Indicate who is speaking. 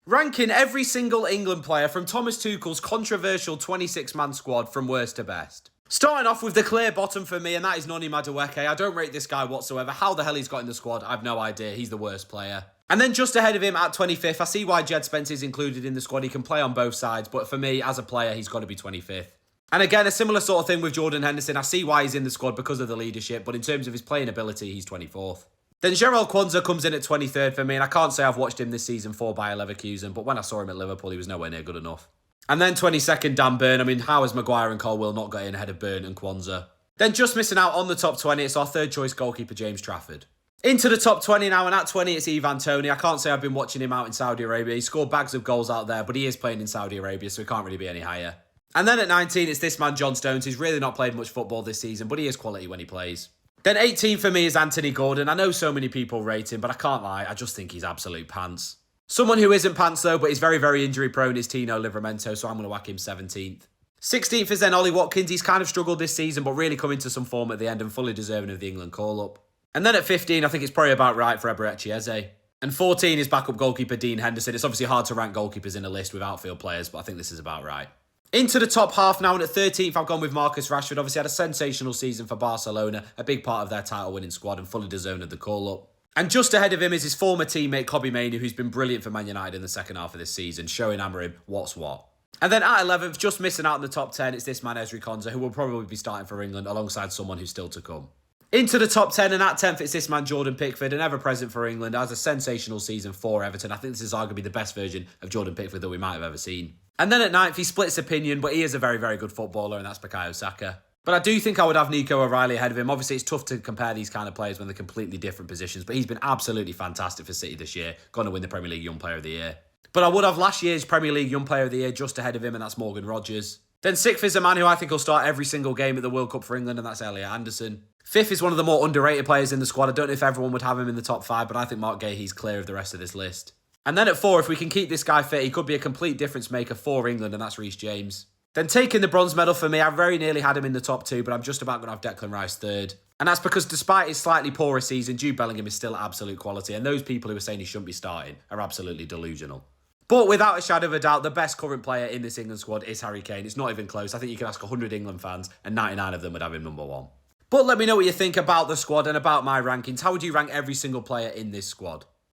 Speaker 1: Ranking every single England player from Thomas Tuchel's controversial 26-man squad from worst to best. Starting off with the clear bottom for me, and that is Noni Madueke. I don't rate this guy whatsoever. How the hell he's got in the squad, I've no idea. He's the worst player. And then just ahead of him at 25th, I see why Jed Spence is included in the squad. He can play on both sides, but for me, as a player, he's got to be 25th. And again, a similar sort of thing with Jordan Henderson. I see why he's in the squad because of the leadership, but in terms of his playing ability, he's 24th. Then Gerald Kwanzaa comes in at 23rd for me, and I can't say I've watched him this season for Bayer Leverkusen, but when I saw him at Liverpool, he was nowhere near good enough. And then 22nd, Dan Burn. I mean, how has Maguire and Colwill not got in ahead of Burn and Kwanzaa? Then just missing out on the top 20, it's our third choice goalkeeper, James Trafford. Into the top 20 now, and at 20, it's Ivan Toney. I can't say I've been watching him out in Saudi Arabia. He scored bags of goals out there, but he is playing in Saudi Arabia, so he can't really be any higher. And then at 19, it's this man, John Stones. He's really not played much football this season, but he is quality when he plays. Then 18 for me is Anthony Gordon. I know so many people rate him, but I can't lie. I just think he's absolute pants. Someone who isn't pants, though, but is very, very injury prone is Tino Livramento, so I'm going to whack him 17th. 16th is then Ollie Watkins. He's kind of struggled this season, but really come into some form at the end and fully deserving of the England call-up. And then at 15, I think it's probably about right for Eberechi Eze. And 14 is backup goalkeeper Dean Henderson. It's obviously hard to rank goalkeepers in a list with outfield players, but I think this is about right. Into the top half now, and at 13th, I've gone with Marcus Rashford. Obviously had a sensational season for Barcelona, a big part of their title-winning squad and fully deserving of the call-up. And just ahead of him is his former teammate, Kobbie Mainoo, who's been brilliant for Man United in the second half of this season, showing Amorim what's what. And then at 11th, just missing out in the top 10, it's this man, Ezri Konsa, who will probably be starting for England alongside someone who's still to come. Into the top 10, and at 10th, it's this man, Jordan Pickford, an ever-present for England, has a sensational season for Everton. I think this is arguably the best version of Jordan Pickford that we might have ever seen. And then at 9th, he splits opinion, but he is a very, very good footballer, and that's Bukayo Saka. But I do think I would have Nico O'Reilly ahead of him. Obviously, it's tough to compare these kind of players when they're completely different positions, but he's been absolutely fantastic for City this year, going to win the Premier League Young Player of the Year. But I would have last year's Premier League Young Player of the Year just ahead of him, and that's Morgan Rogers. Then 6th is a man who I think will start every single game at the World Cup for England, and that's Elliot Anderson. 5th is one of the more underrated players in the squad. I don't know if everyone would have him in the top 5, but I think Mark Gahey's clear of the rest of this list. And then at 4, if we can keep this guy fit, he could be a complete difference maker for England, and that's Reece James. Then taking the bronze medal for me, I very nearly had him in the top 2, but I'm just about going to have Declan Rice 3rd. And that's because despite his slightly poorer season, Jude Bellingham is still at absolute quality, and those people who are saying he shouldn't be starting are absolutely delusional. But without a shadow of a doubt, the best current player in this England squad is Harry Kane. It's not even close. I think you could ask 100 England fans, and 99 of them would have him number 1. But let me know what you think about the squad and about my rankings. How would you rank every single player in this squad?